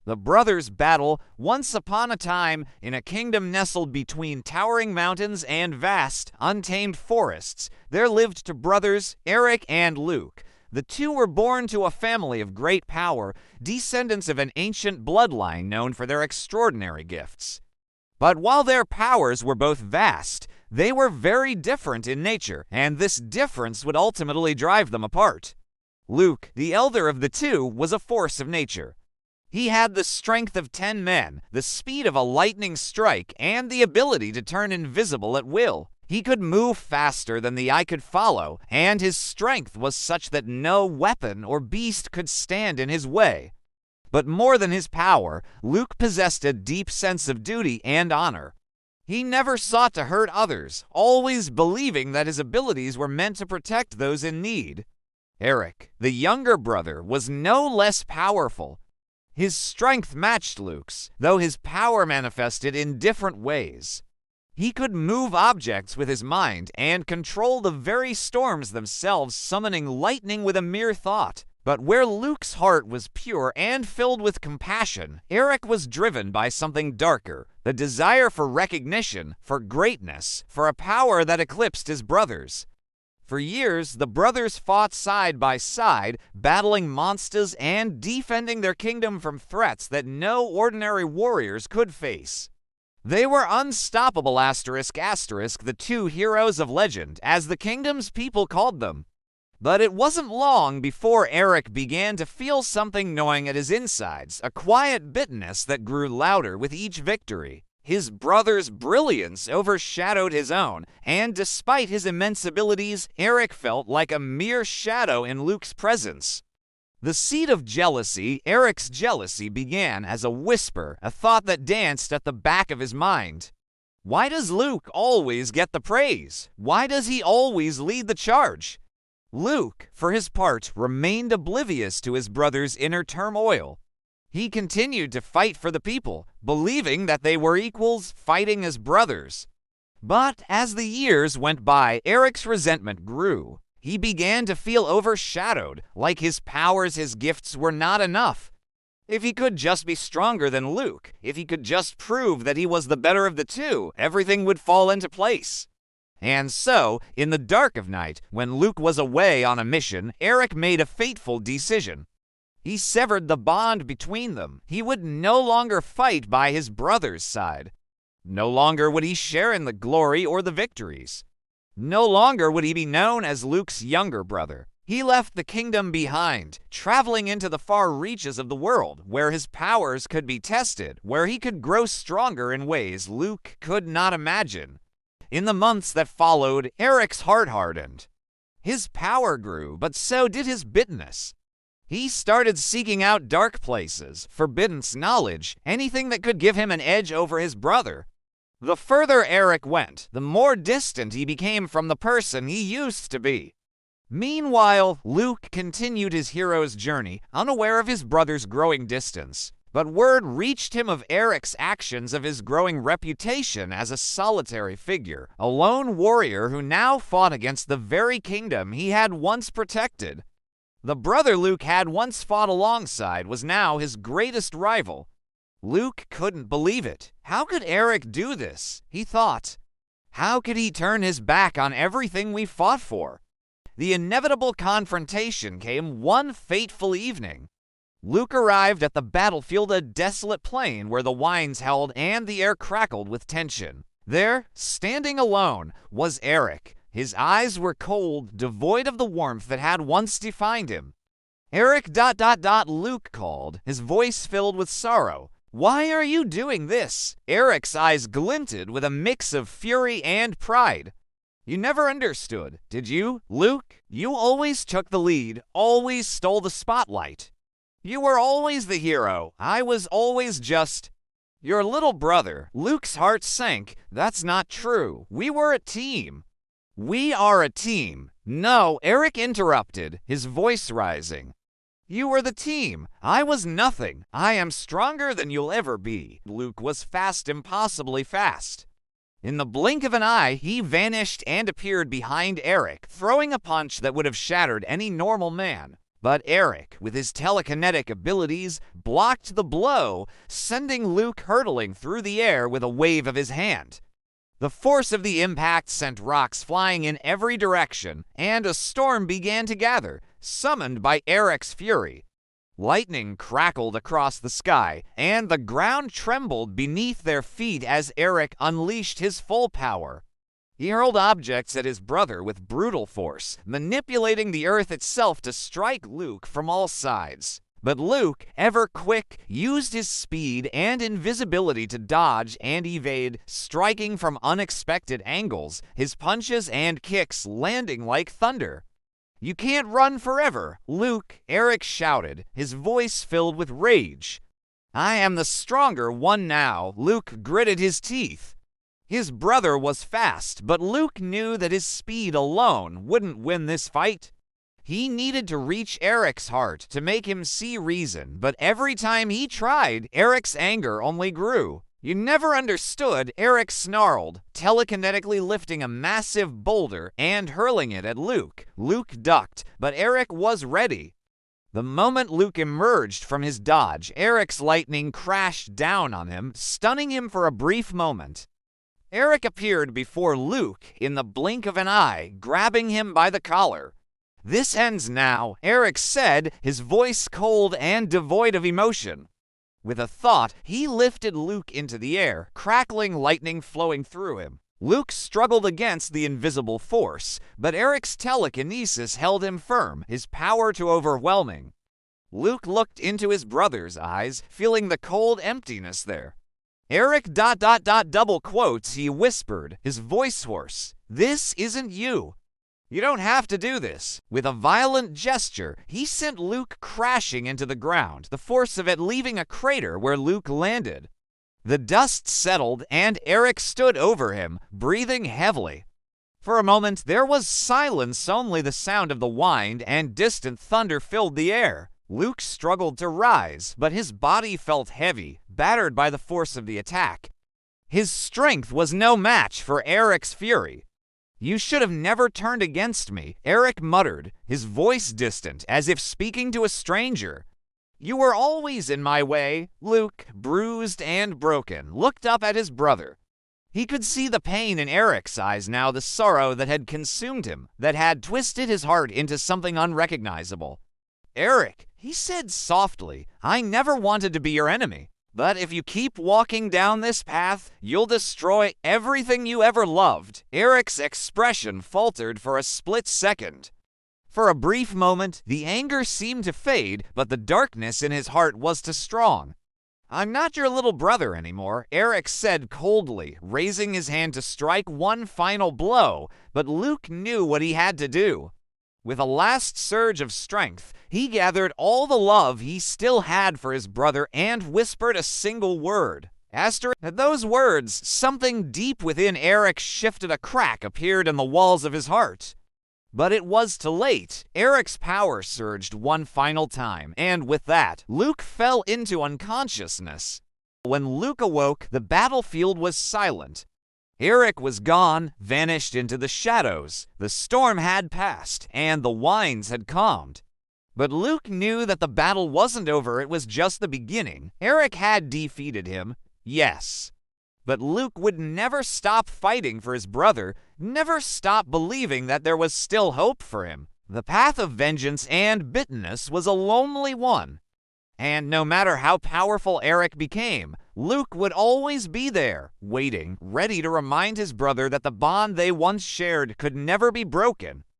The brothers battle once upon a time in a kingdom nestled between towering mountains and vast, untamed forests. There lived two brothers, Eric and Luke. The two were born to a family of great power, descendants of an ancient bloodline known for their extraordinary gifts. But while their powers were both vast, they were very different in nature, and this difference would ultimately drive them apart. Luke, the elder of the two, was a force of nature. He had the strength of 10 men, the speed of a lightning strike, and the ability to turn invisible at will. He could move faster than the eye could follow, and his strength was such that no weapon or beast could stand in his way. But more than his power, Luke possessed a deep sense of duty and honor. He never sought to hurt others, always believing that his abilities were meant to protect those in need. Eric, the younger brother, was no less powerful. His strength matched Luke's, though his power manifested in different ways. He could move objects with his mind and control the very storms themselves, summoning lightning with a mere thought. But where Luke's heart was pure and filled with compassion, Eric was driven by something darker, the desire for recognition, for greatness, for a power that eclipsed his brother's. For years, the brothers fought side by side, battling monsters and defending their kingdom from threats that no ordinary warriors could face. They were unstoppable ***, the two heroes of legend, as the kingdom's people called them. But it wasn't long before Eric began to feel something gnawing at his insides, a quiet bitterness that grew louder with each victory. His brother's brilliance overshadowed his own, and despite his immense abilities, Eric felt like a mere shadow in Luke's presence. The seed of jealousy, Eric's jealousy, began as a whisper, a thought that danced at the back of his mind. Why does Luke always get the praise? Why does he always lead the charge? Luke, for his part, remained oblivious to his brother's inner turmoil. He continued to fight for the people, believing that they were equals, fighting as brothers. But as the years went by, Eric's resentment grew. He began to feel overshadowed, like his powers, his gifts were not enough. If he could just be stronger than Luke, if he could just prove that he was the better of the two, everything would fall into place. And so, in the dark of night, when Luke was away on a mission, Eric made a fateful decision. He severed the bond between them. He would no longer fight by his brother's side. No longer would he share in the glory or the victories. No longer would he be known as Luke's younger brother. He left the kingdom behind, traveling into the far reaches of the world, where his powers could be tested, where he could grow stronger in ways Luke could not imagine. In the months that followed, Eric's heart hardened. His power grew, but so did his bitterness. He started seeking out dark places, forbidden knowledge, anything that could give him an edge over his brother. The further Eric went, the more distant he became from the person he used to be. Meanwhile, Luke continued his hero's journey, unaware of his brother's growing distance. But word reached him of Eric's actions, of his growing reputation as a solitary figure, a lone warrior who now fought against the very kingdom he had once protected. The brother Luke had once fought alongside was now his greatest rival. Luke couldn't believe it. How could Eric do this? He thought. How could he turn his back on everything we fought for? The inevitable confrontation came one fateful evening. Luke arrived at the battlefield, a desolate plain where the winds howled and the air crackled with tension. There, standing alone, was Eric. His eyes were cold, devoid of the warmth that had once defined him. Eric ... Luke called, his voice filled with sorrow. Why are you doing this? Eric's eyes glinted with a mix of fury and pride. You never understood, did you, Luke? You always took the lead, always stole the spotlight. You were always the hero. I was always just your little brother. Luke's heart sank. That's not true. We were a team. We are a team. No, Eric interrupted, his voice rising. You were the team. I was nothing. I am stronger than you'll ever be. Luke was fast, impossibly fast. In the blink of an eye, he vanished and appeared behind Eric, throwing a punch that would have shattered any normal man. But Eric, with his telekinetic abilities, blocked the blow, sending Luke hurtling through the air with a wave of his hand. The force of the impact sent rocks flying in every direction, and a storm began to gather, summoned by Eric's fury. Lightning crackled across the sky, and the ground trembled beneath their feet as Eric unleashed his full power. He hurled objects at his brother with brutal force, manipulating the earth itself to strike Luke from all sides. But Luke, ever quick, used his speed and invisibility to dodge and evade, striking from unexpected angles, his punches and kicks landing like thunder. "You can't run forever, Luke," Eric shouted, his voice filled with rage. "I am the stronger one now," Luke gritted his teeth. His brother was fast, but Luke knew that his speed alone wouldn't win this fight. He needed to reach Eric's heart to make him see reason, but every time he tried, Eric's anger only grew. "You never understood," Eric snarled, telekinetically lifting a massive boulder and hurling it at Luke. Luke ducked, but Eric was ready. The moment Luke emerged from his dodge, Eric's lightning crashed down on him, stunning him for a brief moment. Eric appeared before Luke in the blink of an eye, grabbing him by the collar. "This ends now," Eric said, his voice cold and devoid of emotion. With a thought, he lifted Luke into the air, crackling lightning flowing through him. Luke struggled against the invisible force, but Eric's telekinesis held him firm, his power too overwhelming. Luke looked into his brother's eyes, feeling the cold emptiness there. "Eric ... double quotes," he whispered, his voice hoarse. "This isn't you. You don't have to do this." With a violent gesture, he sent Luke crashing into the ground, the force of it leaving a crater where Luke landed. The dust settled, and Eric stood over him, breathing heavily. For a moment, there was silence, only the sound of the wind and distant thunder filled the air. Luke struggled to rise, but his body felt heavy, battered by the force of the attack. His strength was no match for Eric's fury. "You should have never turned against me," Eric muttered, his voice distant, as if speaking to a stranger. "You were always in my way." Luke, bruised and broken, looked up at his brother. He could see the pain in Eric's eyes now, the sorrow that had consumed him, that had twisted his heart into something unrecognizable. "Eric," he said softly, "I never wanted to be your enemy. But if you keep walking down this path, you'll destroy everything you ever loved." Eric's expression faltered for a split second. For a brief moment, the anger seemed to fade, but the darkness in his heart was too strong. "I'm not your little brother anymore," Eric said coldly, raising his hand to strike one final blow, but Luke knew what he had to do. With a last surge of strength, he gathered all the love he still had for his brother and whispered a single word. At those words, something deep within Eric shifted. A crack appeared in the walls of his heart. But it was too late. Eric's power surged one final time, and with that, Luke fell into unconsciousness. When Luke awoke, the battlefield was silent. Eric was gone, vanished into the shadows. The storm had passed, and the winds had calmed. But Luke knew that the battle wasn't over, it was just the beginning. Eric had defeated him, yes. But Luke would never stop fighting for his brother, never stop believing that there was still hope for him. The path of vengeance and bitterness was a lonely one. And no matter how powerful Eric became, Luke would always be there, waiting, ready to remind his brother that the bond they once shared could never be broken.